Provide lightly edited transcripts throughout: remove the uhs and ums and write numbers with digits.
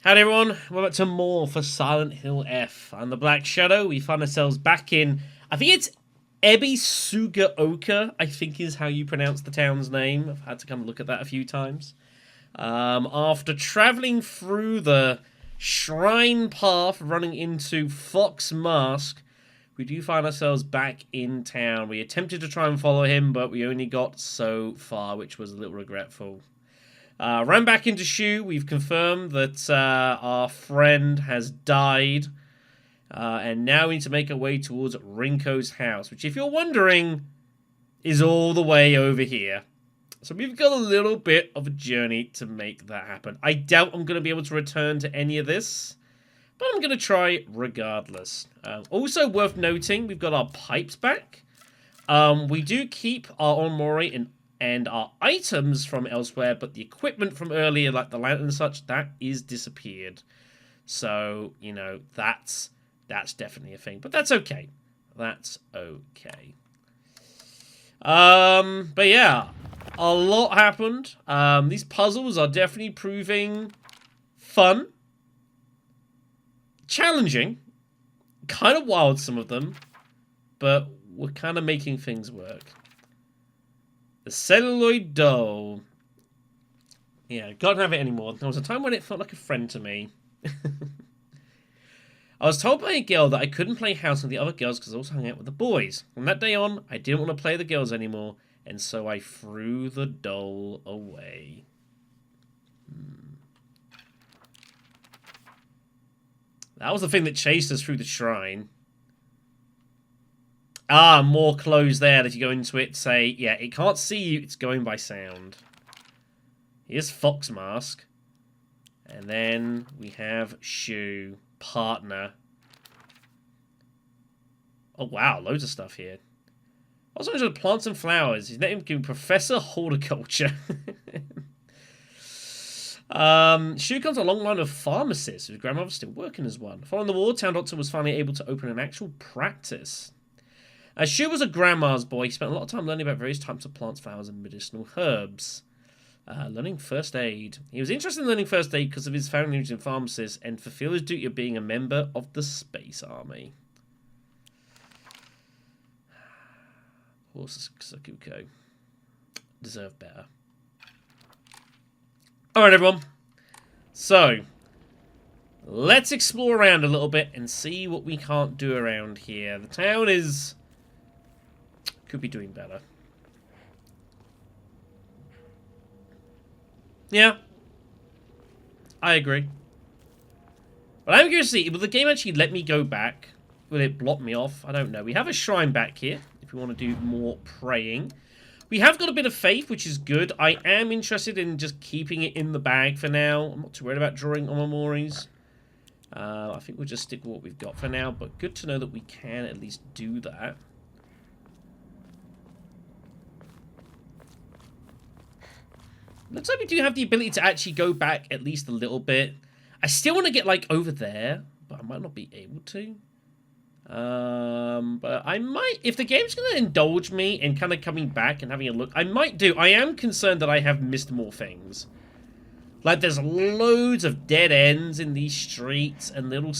Howdy everyone, welcome back to more for Silent Hill F. I'm the Black Shadow. We find ourselves back in, I think it's Ebisugaoka, I think is how you pronounce the town's name. I've had to come look at that a few times. After travelling through the shrine path running into Fox Mask, we do find ourselves back in town. We attempted to try and follow him, but we only got so far, which was a little regretful. Ran back into Shu. We've confirmed that our friend has died. And now we need to make our way towards Rinko's house, which, if you're wondering, is all the way over here. So we've got a little bit of a journey to make that happen. I doubt I'm going to be able to return to any of this, but I'm going to try regardless. Also worth noting, we've got our pipes back. We do keep our Onmori and our items from elsewhere, but the equipment from earlier, like the lantern and such, that is disappeared. So, you know, that's definitely a thing. But that's okay. That's okay. But yeah, a lot happened. These puzzles are definitely proving fun. Challenging. Kind of wild, some of them. But we're kind of making things work. The celluloid doll. Yeah, can't have it anymore. There was a time when it felt like a friend to me. I was told by a girl that I couldn't play house with the other girls because I also hung out with the boys. From that day on, I didn't want to play the girls anymore, and so I threw the doll away. That was the thing that chased us through the shrine. Ah, more clothes there that you go into it, say, yeah, it can't see you, it's going by sound. Here's Fox Mask. And then we have Shu, partner. Oh, wow, loads of stuff here. Also, into plants and flowers. His name is Professor Horticulture. Shu comes a long line of pharmacists, with grandmother still working as one. Following the war, town doctor was finally able to open an actual practice. Shu was a grandma's boy. He spent a lot of time learning about various types of plants, flowers, and medicinal herbs. Learning first aid. He was interested in learning first aid because of his family roots in pharmacists and fulfill his duty of being a member of the Space Army. Horses Sakuko. Deserve better. Alright, everyone. So, let's explore around a little bit and see what we can't do around here. The town is... could be doing better. Yeah. I agree. But I'm curious to see, will the game actually let me go back? Will it block me off? I don't know. We have a shrine back here, if we want to do more praying. We have got a bit of faith, which is good. I am interested in just keeping it in the bag for now. I'm not too worried about drawing on memories. I think we'll just stick with what we've got for now, but good to know that we can at least do that. Looks like we do have the ability to actually go back at least a little bit. I still want to get, like, over there, but I might not be able to. But I might, if the game's going to indulge me in kind of coming back and having a look, I might do. I am concerned that I have missed more things. Like, there's loads of dead ends in these streets and little...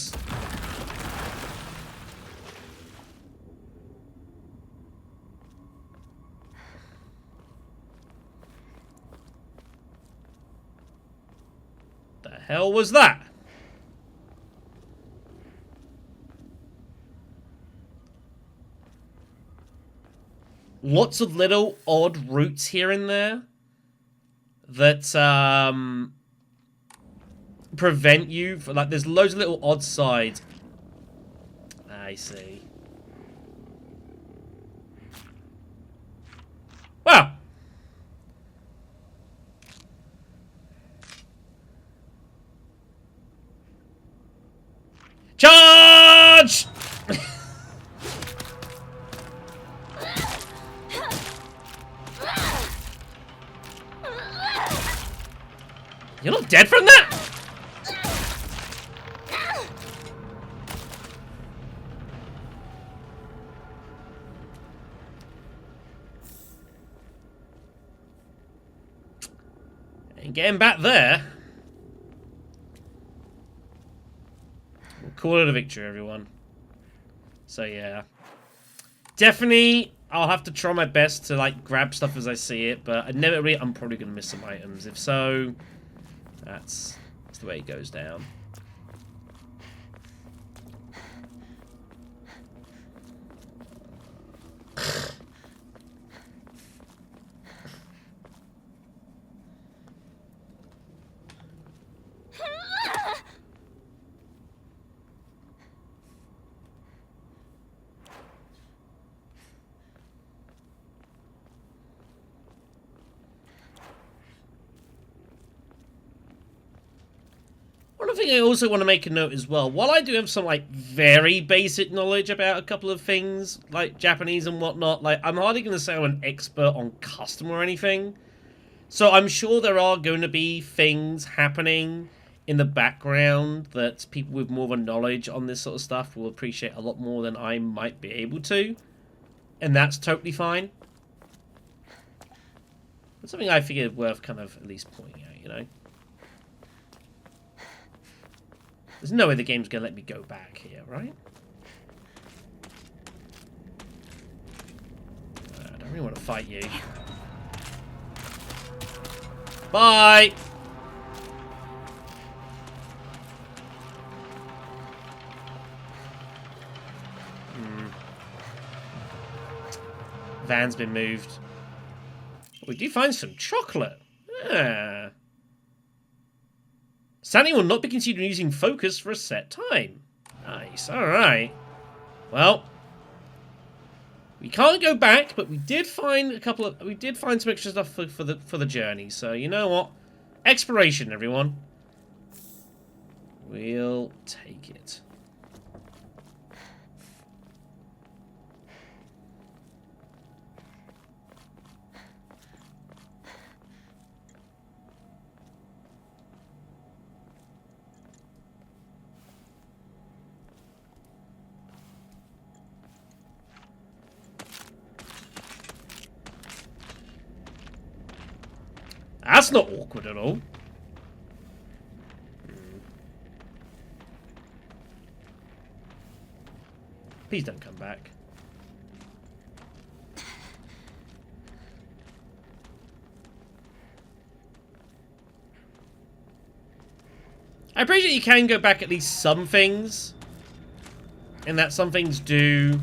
The hell was that? Lots of little odd routes here and there that prevent you from, like, there's loads of little odd sides. I see. Wow. Charge! You're not dead from that? And getting back there. call it a victory, everyone. So, yeah. Definitely, I'll have to try my best to, like, grab stuff as I see it, but inevitably, I'm probably going to miss some items. If so, that's the way it goes down. One thing I also want to make a note as well, while I do have some, like, very basic knowledge about a couple of things, like Japanese and whatnot, like, I'm hardly going to say I'm an expert on custom or anything. So I'm sure there are going to be things happening in the background that people with more of a knowledge on this sort of stuff will appreciate a lot more than I might be able to. And that's totally fine. It's something I figured worth kind of at least pointing out, you know? There's no way the game's going to let me go back here, right? I don't really want to fight you. Bye! Van's been moved. We do find some chocolate. Ah. Sandy will not be considering using focus for a set time. Nice, alright. Well, we can't go back, but we did find some extra stuff for the journey. So you know what? Exploration, everyone. We'll take it. That's not awkward at all. Please don't come back. I appreciate you can go back at least some things. And that some things do...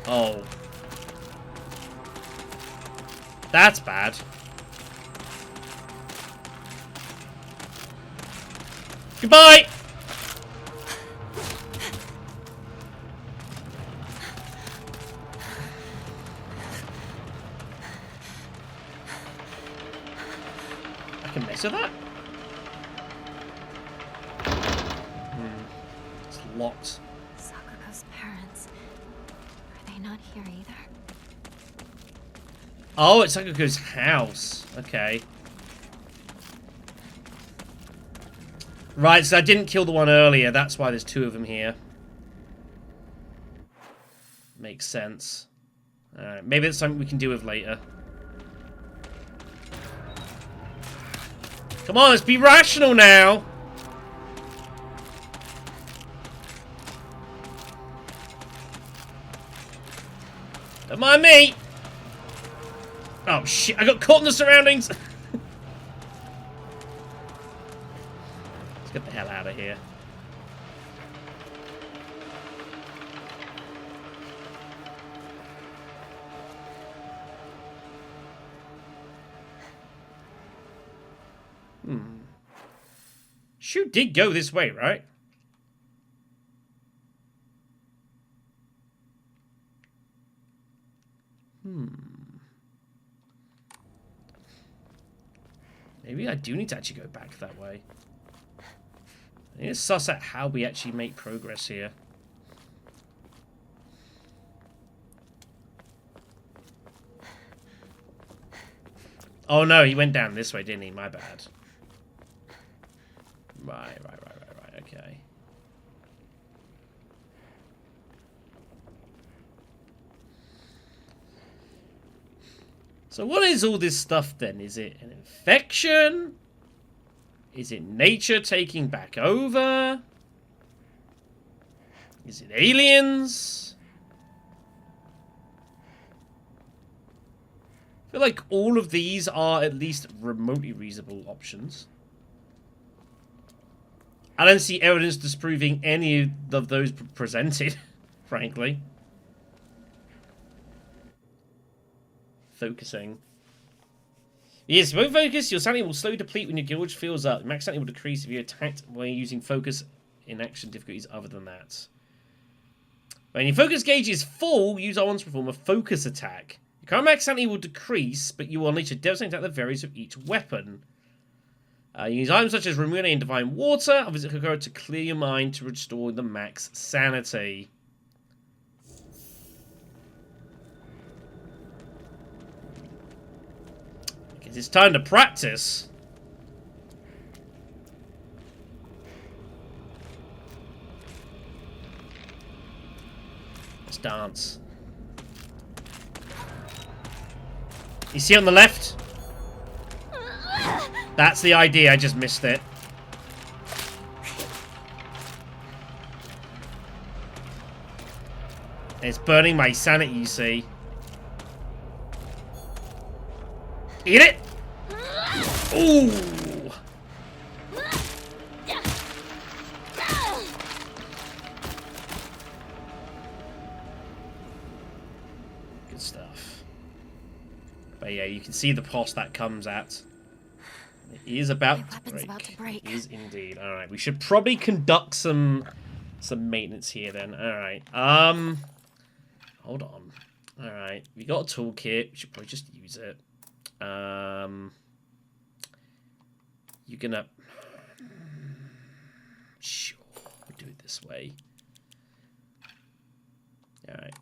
Oh. That's bad. Goodbye! I can mess with that? It's locked. Sakuko's parents. Are they not here either? Oh, it's Sakuko's house. Okay. Right, so I didn't kill the one earlier. That's why there's two of them here. Makes sense. Alright, maybe it's something we can deal with later. Come on, let's be rational now! Don't mind me! Oh shit, I got caught in the surroundings! Let's get the hell out of here. Shu did go this way, right? Maybe I do need to actually go back that way. I need to suss out how we actually make progress here. Oh no, he went down this way, didn't he? My bad. Right, okay. So what is all this stuff then? Is it an infection? Is it nature taking back over? Is it aliens? I feel like all of these are at least remotely reasonable options. I don't see evidence disproving any of those presented, frankly. Focusing. Yes, when focus, your sanity will slowly deplete when your gauge fills up. Max sanity will decrease if you're attacked while using focus in action difficulties other than that. When your focus gauge is full, use R1 to perform a focus attack. Your current max sanity will decrease, but you will unleash a devastating attack that varies with each weapon. You use items such as Remune and Divine Water, or visit Kokoro to clear your mind to restore the max sanity. I guess it's time to practice. Let's dance. You see on the left? That's the idea, I just missed it. It's burning my sanity, you see. Eat it! Ooh! Good stuff. But yeah, you can see the pos that comes at. It is about to break. It is indeed. Alright, we should probably conduct some maintenance here then. Alright. Hold on. Alright, we got a toolkit. We should probably just use it. You're gonna... Sure, we'll do it this way. Alright.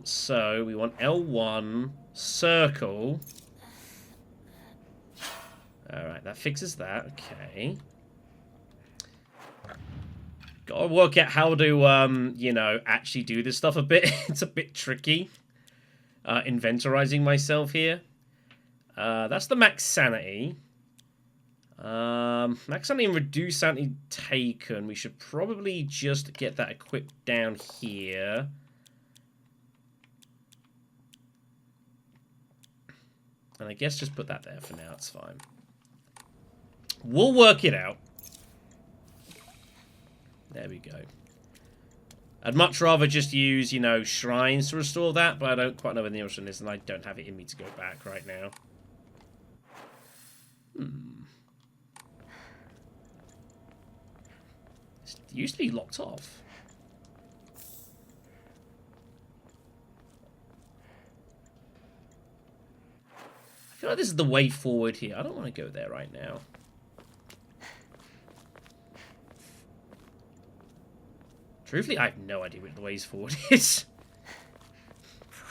So we want L1, circle. Alright, that fixes that. Okay. Gotta work out how to, you know, actually do this stuff a bit. It's a bit tricky. Inventorizing myself here. That's the max sanity. Max sanity and reduced sanity taken. We should probably just get that equipped down here. And I guess just put that there for now. It's fine. We'll work it out. There we go. I'd much rather just use, you know, shrines to restore that, but I don't quite know where the nearest one is, and I don't have it in me to go back right now. It used to be locked off. I feel like this is the way forward here. I don't want to go there right now. Truthfully, I have no idea what the ways forward is.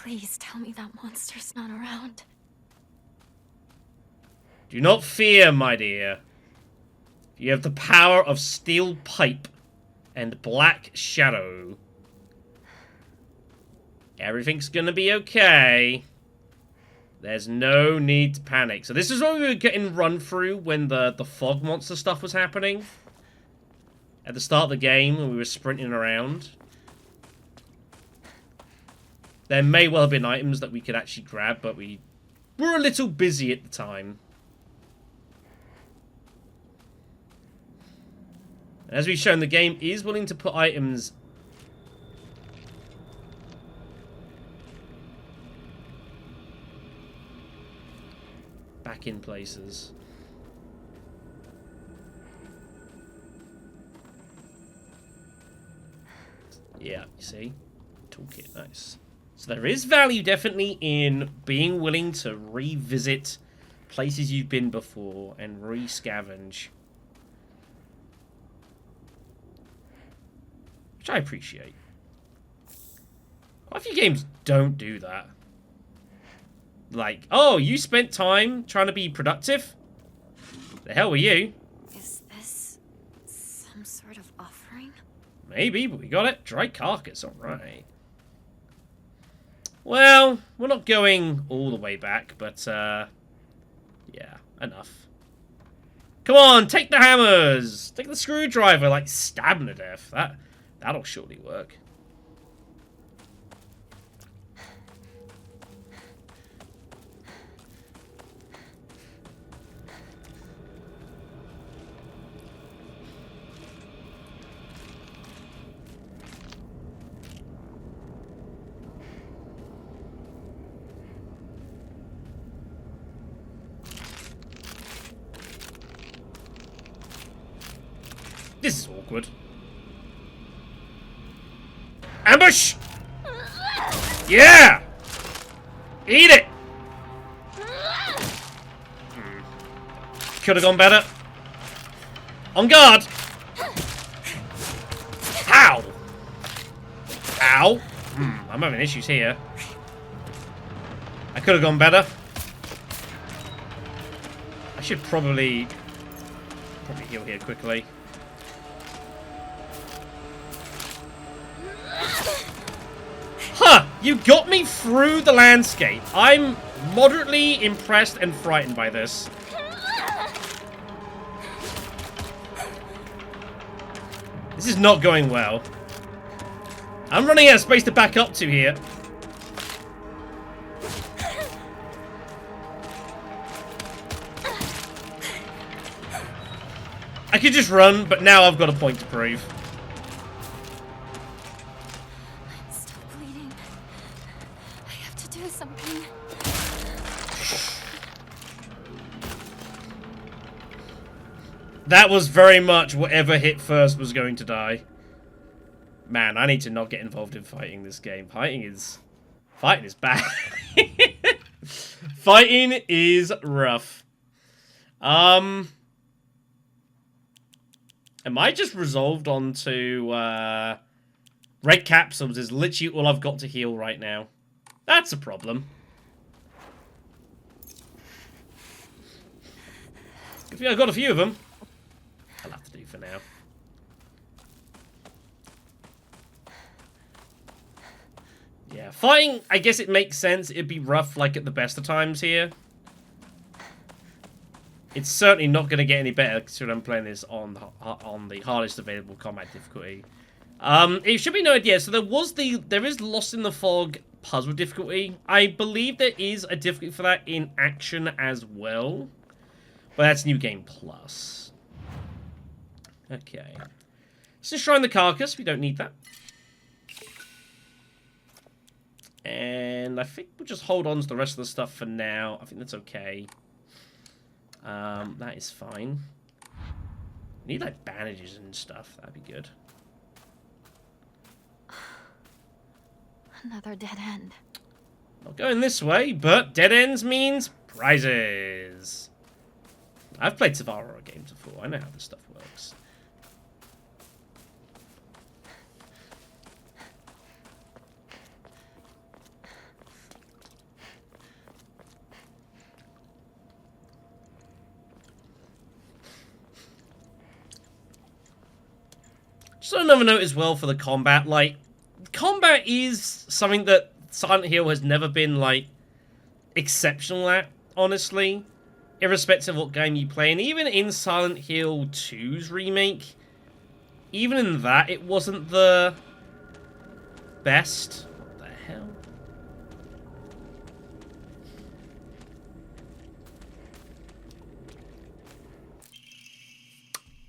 Please tell me that monster's not around. Do not fear, my dear. You have the power of steel pipe and black shadow. Everything's gonna be okay. There's no need to panic. So this is what we were getting run through when the fog monster stuff was happening. At the start of the game, when we were sprinting around. There may well have been items that we could actually grab, but we were a little busy at the time. As we've shown, the game is willing to put items back in places. Yeah, you see? Toolkit, nice. So there is value definitely in being willing to revisit places you've been before and re-scavenge. Which I appreciate. Quite a few games don't do that. Like, oh, you spent time trying to be productive? The hell were you? Is this some sort of offering? Maybe, but we got it. Dry carcass, alright. Well, we're not going all the way back, but Yeah, enough. Come on, take the hammers! Take the screwdriver, like, stab him to death. That'll surely work. This is awkward. Ambush! Yeah! Eat it! Could have gone better. On guard! Ow! Ow! I'm having issues here. I could have gone better. I should probably heal here quickly. Huh! You got me through the landscape. I'm moderately impressed and frightened by this. This is not going well. I'm running out of space to back up to here. I could just run, but now I've got a point to prove. Something. That was very much whatever hit first was going to die. Man, I need to not get involved in fighting this game. Fighting is bad. Fighting is rough. Am I just resolved onto red capsules is literally all I've got to heal right now. That's a problem. I've got a few of them. I'll have to do for now. Yeah, fighting, I guess it makes sense. It'd be rough, like, at the best of times here. It's certainly not going to get any better considering I'm playing this on the hardest available combat difficulty. It should be noted, yeah, so there is Lost in the Fog puzzle difficulty. I believe there is a difficulty for that in action as well. But that's New Game Plus. Okay. Let's destroy the carcass. We don't need that. And I think we'll just hold on to the rest of the stuff for now. I think that's okay. That is fine. Need like bandages and stuff. That'd be good. Another dead end. Not going this way, but dead ends means prizes. I've played survival horror games before. I know how this stuff works. Just on another note as well for the combat, like, combat is something that Silent Hill has never been, like, exceptional at, honestly. Irrespective of what game you play. And even in Silent Hill 2's remake, even in that, it wasn't the best. What the hell?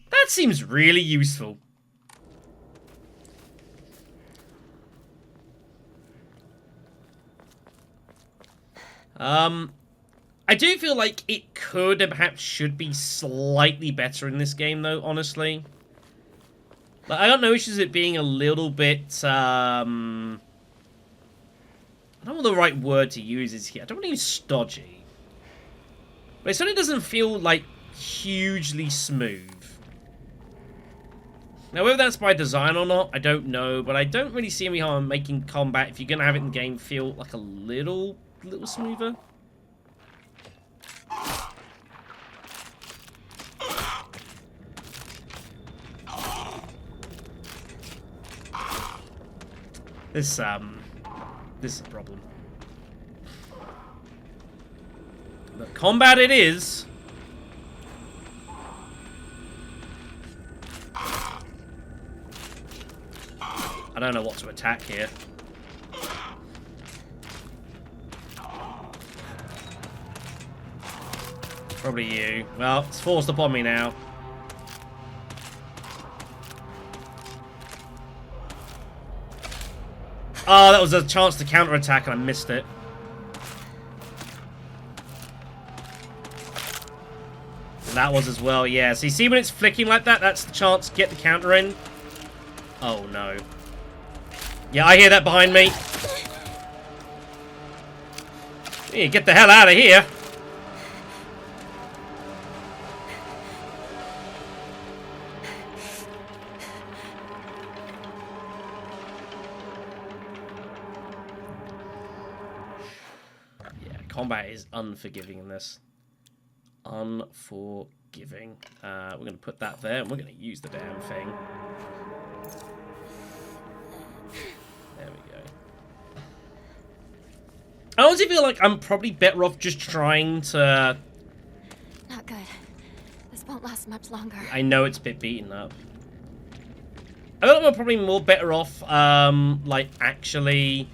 That seems really useful. I do feel like it could and perhaps should be slightly better in this game, though, honestly. Like, I got no issues with it being a little bit, I don't know what the right word to use is here. I don't want to use stodgy. But it certainly doesn't feel, like, hugely smooth. Now, whether that's by design or not, I don't know. But I don't really see any harm in making combat, if you're going to have it in the game, feel like a little smoother. This is a problem. But combat it is. I don't know what to attack here. Probably you. Well, it's forced upon me now. Oh, that was a chance to counterattack and I missed it. And that was as well, yeah. So you see when it's flicking like that, that's the chance to get the counter in. Oh, no. Yeah, I hear that behind me. Yeah, get the hell out of here. Combat is unforgiving in this. Unforgiving. We're going to put that there, and we're going to use the damn thing. There we go. I honestly feel like I'm probably better off just trying to... Not good. This won't last much longer. I know it's a bit beaten up. I feel like we're probably more better off, like, actually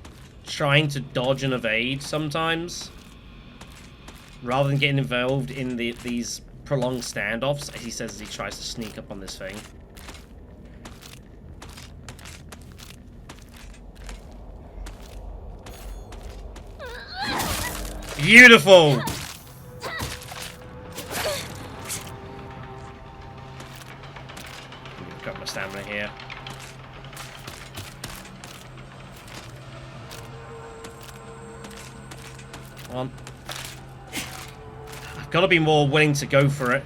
trying to dodge and evade sometimes. Rather than getting involved in these prolonged standoffs, as he says as he tries to sneak up on this thing. Beautiful! Got my stamina here. Come on. I've got to be more willing to go for it.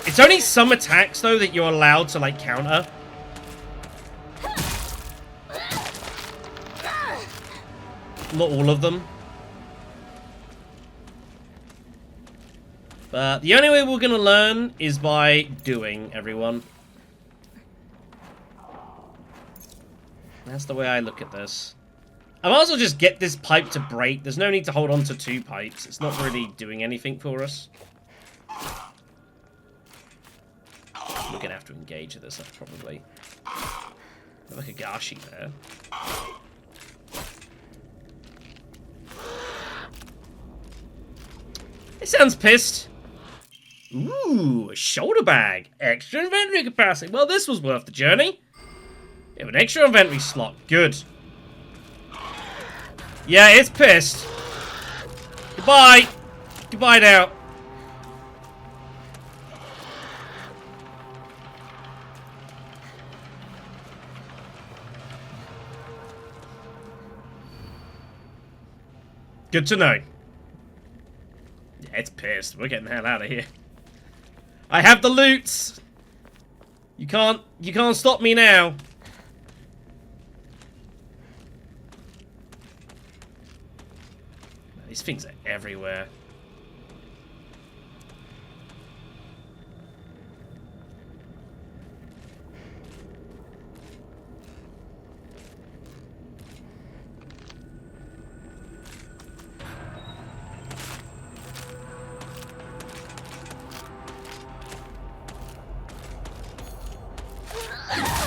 It's only some attacks, though, that you're allowed to, like, counter. Not all of them. But the only way we're going to learn is by doing, everyone. That's the way I look at this. I might as well just get this pipe to break. There's no need to hold on to 2 pipes. It's not really doing anything for us. We're going to have to engage with this, probably. Like a Gashi there. It sounds pissed. Ooh, a shoulder bag. Extra inventory capacity. Well, this was worth the journey. We have an extra inventory slot. Good. Yeah, it's pissed. Goodbye. Goodbye now. Good to know. Yeah, it's pissed. We're getting the hell out of here. I have the loots. You can't stop me now. These things are everywhere.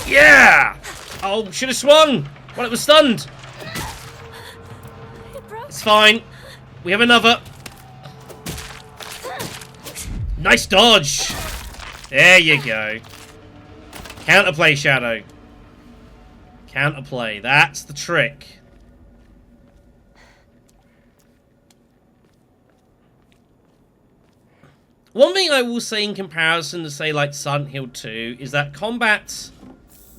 Yeah! Oh, should have swung while it was stunned. It's fine. We have another. Nice dodge. There you go. Counterplay, Shadow. Counterplay. That's the trick. One thing I will say in comparison to, say, like Silent Hill 2 is that combat...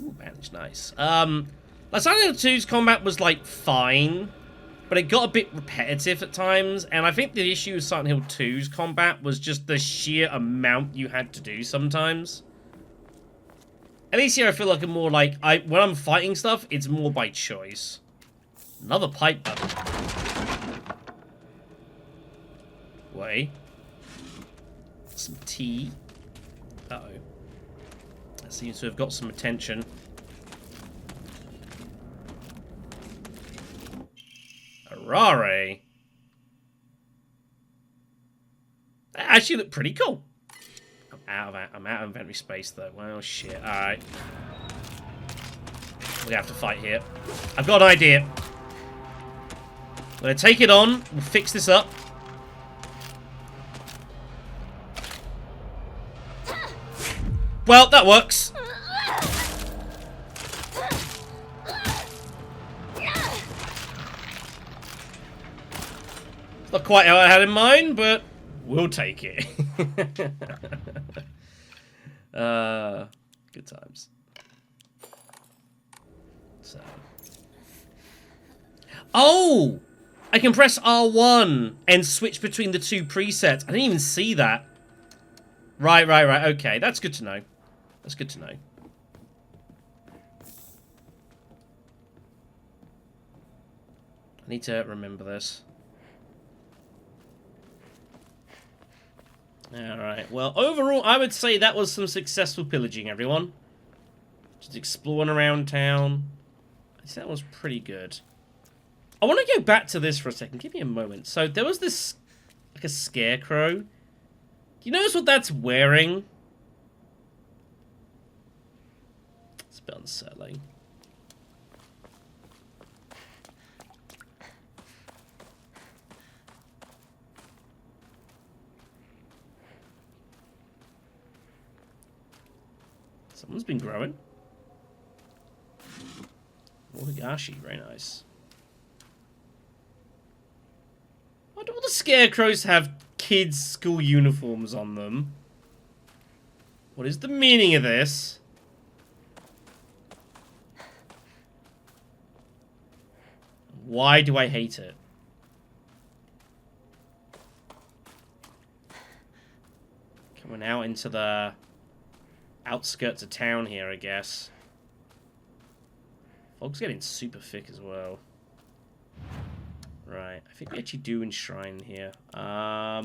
Ooh, bandage, nice. Like Silent Hill 2's combat was, like, fine, but it got a bit repetitive at times, and I think the issue with Silent Hill 2's combat was just the sheer amount you had to do sometimes. At least here I feel like I'm more like... when I'm fighting stuff, it's more by choice. Another pipe button. Wait. Some tea. Uh-oh. That seems to have got some attention. Ferrari. They actually look pretty cool. I'm out of inventory space though. Well, shit. All right. We have to fight here. I've got an idea. I'm gonna take it on. We'll fix this up. Well, that works. It's not quite how I had in mind, but we'll take it. Good times. So. Oh! I can press R1 and switch between the two presets. I didn't even see that. Right. Okay, that's good to know. That's good to know. I need to remember this. Alright, well, overall, I would say that was some successful pillaging, everyone. Just exploring around town. I'd say that was pretty good. I want to go back to this for a second. Give me a moment. So, there was this, like a scarecrow. Do you notice what that's wearing? It's a bit unsettling. Someone's been growing. Origami, very nice. Why do all the scarecrows have kids' school uniforms on them? What is the meaning of this? Why do I hate it? Coming out into the outskirts of town here, I guess. Fog's getting super thick as well. Right, I think we actually do enshrine here. I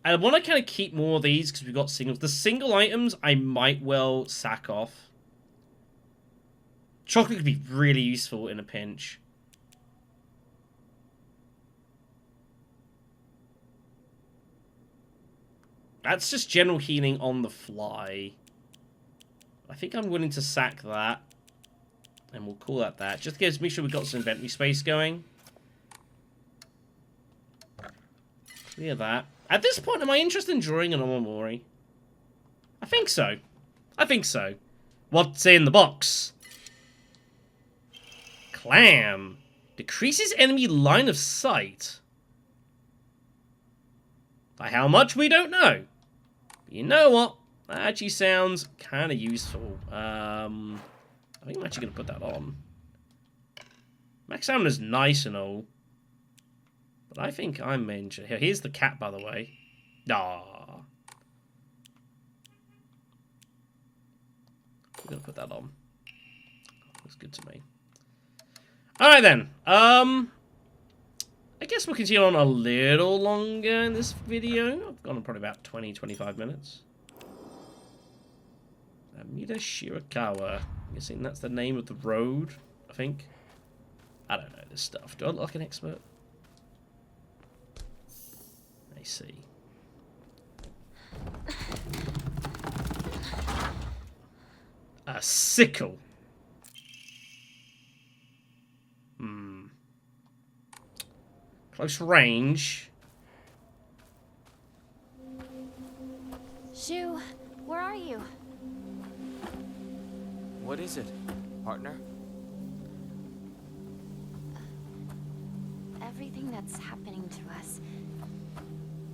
want to kind of keep more of these because we've got singles. The single items I might well sack off. Chocolate could be really useful in a pinch. That's just general healing on the fly. I think I'm willing to sack that. And we'll call that that. Just to make sure we've got some inventory space going. Clear that. At this point, am I interested in drawing an Omamori? I think so. I think so. What's in the box? Clam. Decreases enemy line of sight. By how much, we don't know. But you know what? That actually sounds kind of useful. I think I'm actually going to put that on. Max Salmon is nice and all. But I think I'm injured. Here's the cat, by the way. Ah. We're going to put that on. Looks good to me. Alright then. I guess we'll continue on a little longer in this video. I've gone on probably about 20-25 minutes. Amida Shirakawa. I'm guessing that's the name of the road, I think. I don't know this stuff. Do I look like an expert? I see. A sickle. Close range. Shu, where are you? What is it, partner? Everything that's happening to us.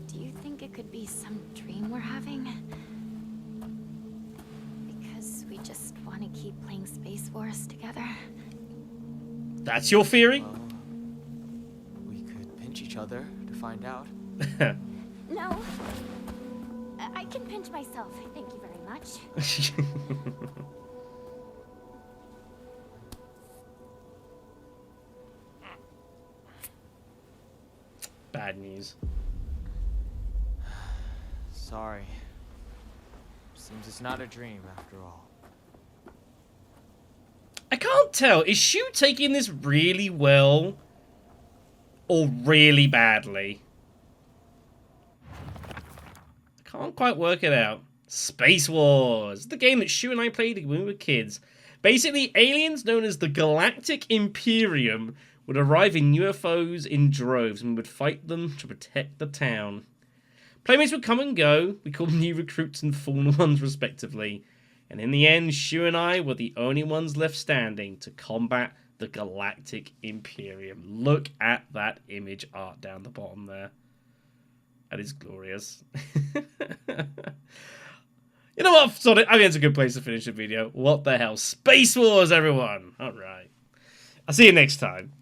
Do you think it could be some dream we're having? Because we just want to keep playing Space Wars together. That's your theory? Well, we could pinch each other to find out. No. I can pinch myself. Thank you very much. Bad news. Sorry. Seems it's not a dream after all. I can't can't tell. Is Shu taking this really well or really badly? I can't quite work it out. Space Wars, the game that Shu and I played when we were kids. Basically, aliens known as the Galactic Imperium would arrive in UFOs in droves and we would fight them to protect the town. Playmates would come and go. We called them new recruits and fallen ones respectively. And in the end, Shu and I were the only ones left standing to combat the Galactic Imperium. Look at that image art down the bottom there. That is glorious. You know what, Sonic? I think it's a good place to finish the video. What the hell? Space Wars, everyone! Alright. I'll see you next time.